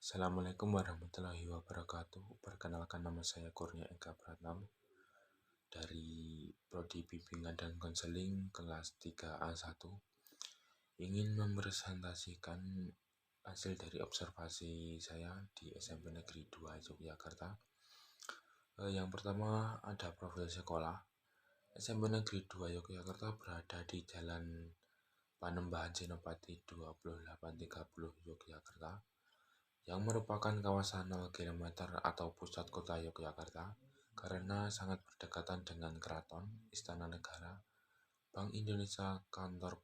Assalamualaikum warahmatullahi wabarakatuh. Perkenalkan, nama saya Kurnia Eka Pratama dari Prodi Bimbingan dan Konseling kelas 3A1. Ingin mempresentasikan hasil dari observasi saya di SMP Negeri 2 Yogyakarta. Yang pertama ada profil sekolah. SMP Negeri 2 Yogyakarta berada di Jalan Panembahan Senopati 2830 Yogyakarta, yang merupakan kawasan 0 km atau pusat kota Yogyakarta karena sangat berdekatan dengan keraton, istana negara, Bank Indonesia, kantor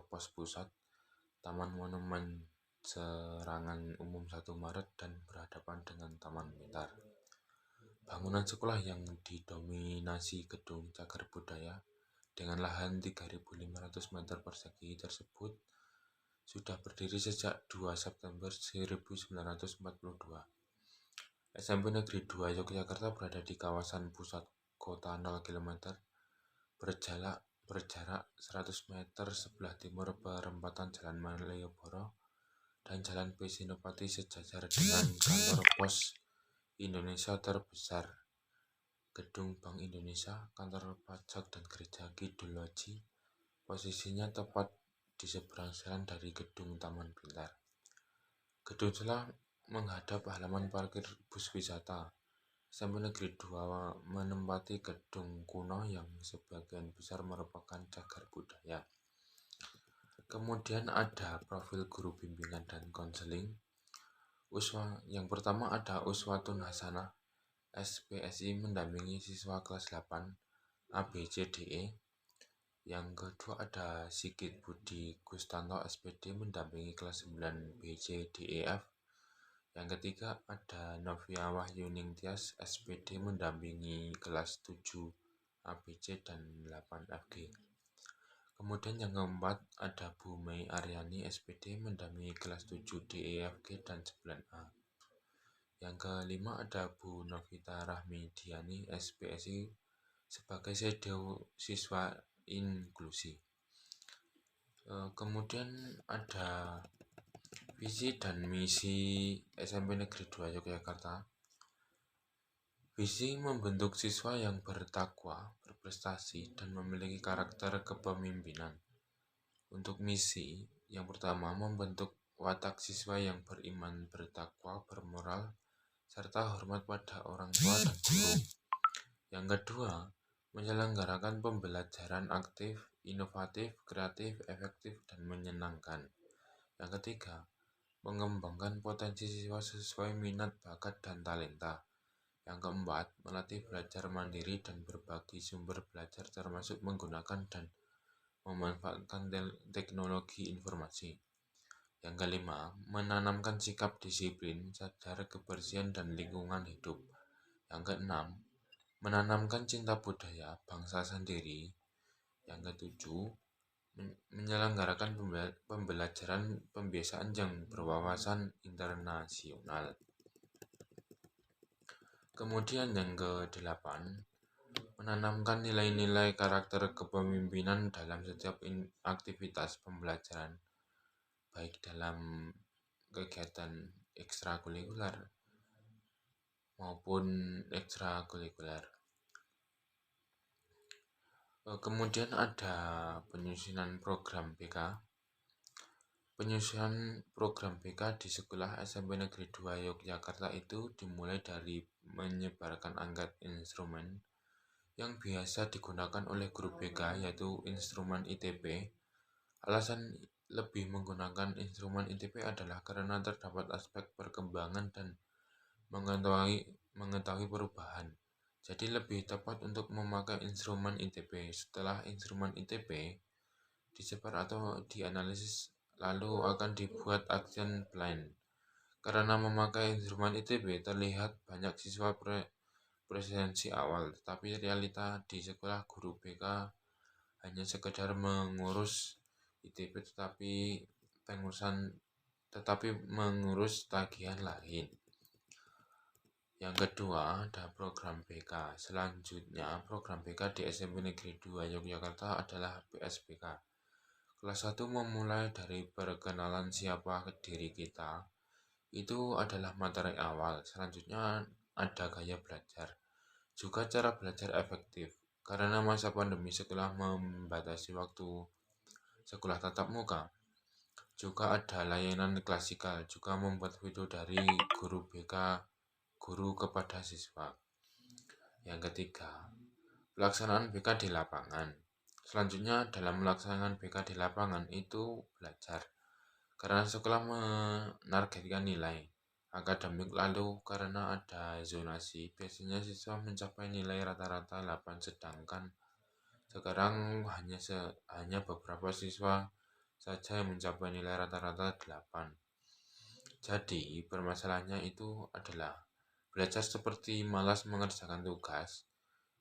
pos pusat, Taman Monumen Serangan Umum 1 Maret, dan berhadapan dengan Taman Pintar. Bangunan sekolah yang didominasi gedung cagar budaya dengan lahan 3.500 meter persegi tersebut sudah berdiri sejak 2 September 1942. SMP Negeri 2 Yogyakarta berada di kawasan pusat kota 0 km, berjarak 100 meter sebelah timur perempatan Jalan Malioboro dan Jalan B. Senopati, sejajar dengan kantor pos Indonesia terbesar, gedung Bank Indonesia, kantor pajak, dan gereja Kidul Loji. Posisinya tepat di seberang jalan dari gedung Taman Pintar. Gedung sebelah menghadap halaman parkir bus wisata. SMP Negeri 2 menempati gedung kuno yang sebagian besar merupakan cagar budaya. Kemudian ada profil guru bimbingan dan konseling. Yang pertama ada Uswatun Hasanah, SPSI, mendampingi siswa kelas 8 ABCDE. Yang kedua ada Sigit Budi Gustanto, SPD, mendampingi kelas 9 BCDEF. Yang ketiga ada Novia Wahyuning Tias, SPD, mendampingi kelas 7 ABC dan 8 FG. Kemudian yang keempat ada Bu Mei Aryani, SPD, mendampingi kelas 7 DEFG dan 9A. Yang kelima ada Bu Novita Rahmidiani, SPSI, sebagai shadow siswa inklusi. Kemudian ada visi dan misi SMP Negeri 2 Yogyakarta. Visi membentuk siswa yang bertakwa, berprestasi, dan memiliki karakter kepemimpinan. Untuk misi, yang pertama membentuk watak siswa yang beriman, bertakwa, bermoral, serta hormat pada orang tua dan guru. Yang kedua, menyelenggarakan pembelajaran aktif, inovatif, kreatif, efektif, dan menyenangkan. Yang ketiga, mengembangkan potensi siswa sesuai minat, bakat, dan talenta. Yang keempat, melatih belajar mandiri dan berbagi sumber belajar termasuk menggunakan dan memanfaatkan teknologi informasi. Yang kelima, menanamkan sikap disiplin, sadar kebersihan, dan lingkungan hidup. Yang keenam, menanamkan cinta budaya bangsa sendiri. Yang ketujuh, menyelenggarakan pembelajaran pembiasaan yang berwawasan internasional. Kemudian yang ke-8, menanamkan nilai-nilai karakter kepemimpinan dalam setiap aktivitas pembelajaran, baik dalam kegiatan ekstrakurikuler maupun ekstrakurikuler. Kemudian ada penyusunan program BK. Penyusunan program BK di sekolah SMP Negeri 2 Yogyakarta itu dimulai dari menyebarkan angkat instrumen yang biasa digunakan oleh guru BK, yaitu instrumen ITP. Alasan lebih menggunakan instrumen ITP adalah karena terdapat aspek perkembangan dan mengetahui perubahan. Jadi lebih tepat untuk memakai instrumen ITP. Setelah instrumen ITP disebar atau dianalisis, lalu akan dibuat action plan. Karena memakai instrumen ITP terlihat banyak siswa presensi awal, tetapi realita di sekolah guru BK hanya sekedar mengurus ITP tetapi mengurus tagihan lain. Yang kedua ada program BK. Selanjutnya program BK di SMP Negeri 2 Yogyakarta adalah PSBK. Kelas 1 memulai dari perkenalan siapa diri kita, Itu adalah materi awal. Selanjutnya ada gaya belajar. Juga cara belajar efektif. Karena masa pandemi setelah membatasi waktu sekolah tatap muka. Juga ada layanan klasikal, juga membuat video dari guru BK, guru kepada siswa. Yang ketiga, pelaksanaan BK di lapangan. Selanjutnya dalam melaksanakan BK di lapangan itu belajar. Karena sekolah menargetkan nilai akademik, lalu karena ada zonasi, biasanya siswa mencapai nilai rata-rata 8, sedangkan sekarang hanya beberapa siswa saja yang mencapai nilai rata-rata 8. Jadi, permasalahannya itu adalah belajar seperti malas mengerjakan tugas,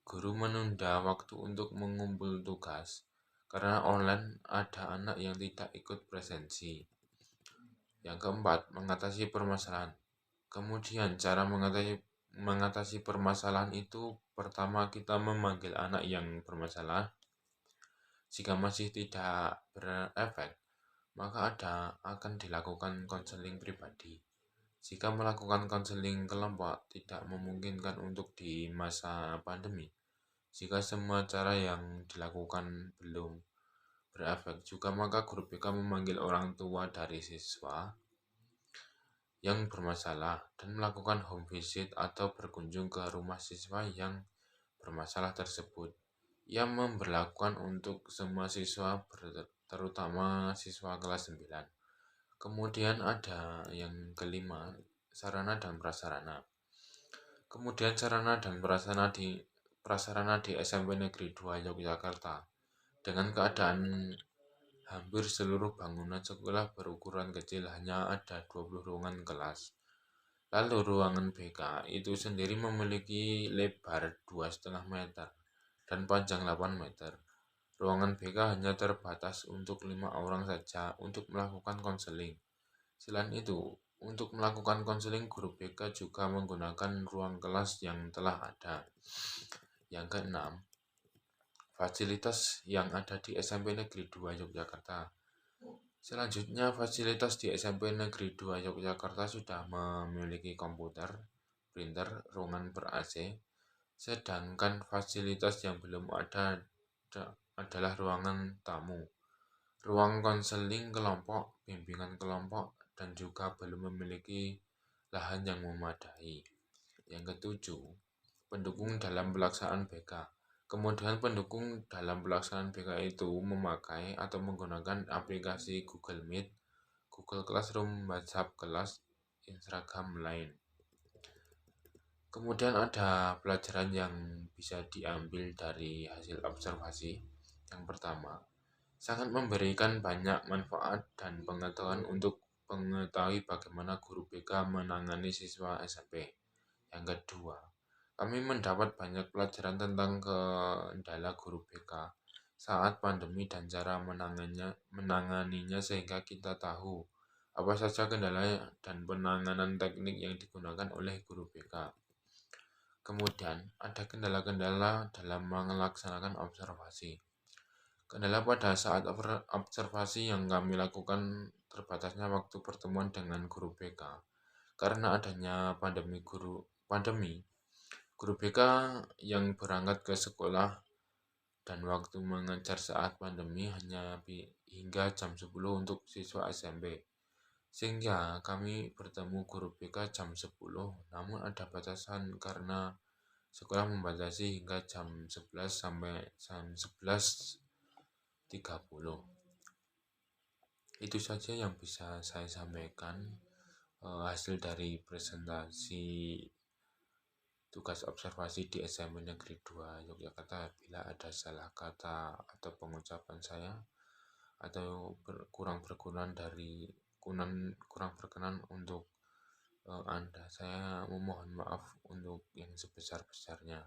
guru menunda waktu untuk mengumpul tugas, karena online ada anak yang tidak ikut presensi. Yang keempat, mengatasi permasalahan. Kemudian cara mengatasi permasalahan itu pertama kita memanggil anak yang bermasalah. Jika masih tidak berefek, maka akan dilakukan konseling pribadi. Jika melakukan konseling kelompok tidak memungkinkan untuk di masa pandemi, jika semua cara yang dilakukan belum berefek juga, maka guru BK memanggil orang tua dari siswa yang bermasalah dan melakukan home visit atau berkunjung ke rumah siswa yang bermasalah tersebut. Ia memberlakukan untuk semua siswa, terutama siswa kelas 9. Kemudian ada yang kelima, sarana dan prasarana. Kemudian sarana dan prasarana di SMP Negeri 2 Yogyakarta. Dengan keadaan hampir seluruh bangunan sekolah berukuran kecil, hanya ada 20 ruangan kelas. Lalu ruangan BK itu sendiri memiliki lebar 2,5 meter dan panjang 8 meter. Ruangan BK hanya terbatas untuk 5 orang saja untuk melakukan konseling. Selain itu, untuk melakukan konseling, guru BK juga menggunakan ruang kelas yang telah ada. Yang keenam, fasilitas yang ada di SMP Negeri 2 Yogyakarta. Selanjutnya, fasilitas di SMP Negeri 2 Yogyakarta sudah memiliki komputer, printer, ruangan ber-AC, sedangkan fasilitas yang belum ada adalah ruangan tamu, ruang konseling kelompok, bimbingan kelompok, dan juga belum memiliki lahan yang memadai. Yang ketujuh, pendukung dalam pelaksanaan BK. Kemudian pendukung dalam pelaksanaan BK itu memakai atau menggunakan aplikasi Google Meet, Google Classroom, WhatsApp kelas, Instagram lain. Kemudian ada pelajaran yang bisa diambil dari hasil observasi. Yang pertama, sangat memberikan banyak manfaat dan pengetahuan untuk mengetahui bagaimana guru BK menangani siswa SMP. Yang kedua, kami mendapat banyak pelajaran tentang kendala guru BK saat pandemi dan cara menanganinya sehingga kita tahu apa saja kendala dan penanganan teknik yang digunakan oleh guru BK. Kemudian ada kendala-kendala dalam melaksanakan observasi. Kendala pada saat observasi yang kami lakukan terbatasnya waktu pertemuan dengan guru BK. Karena adanya pandemi, guru BK yang berangkat ke sekolah dan waktu mengajar saat pandemi hanya hingga jam 10 untuk siswa SMP. Sehingga kami bertemu guru BK jam 10, namun ada batasan karena sekolah membatasi hingga jam 11 sampai jam 11.30. Itu saja yang bisa saya sampaikan, hasil dari presentasi tugas observasi di SMP Negeri 2 Yogyakarta. Bila ada salah kata atau pengucapan saya atau kurang berkenan untuk Anda, saya memohon maaf untuk yang sebesar-besarnya.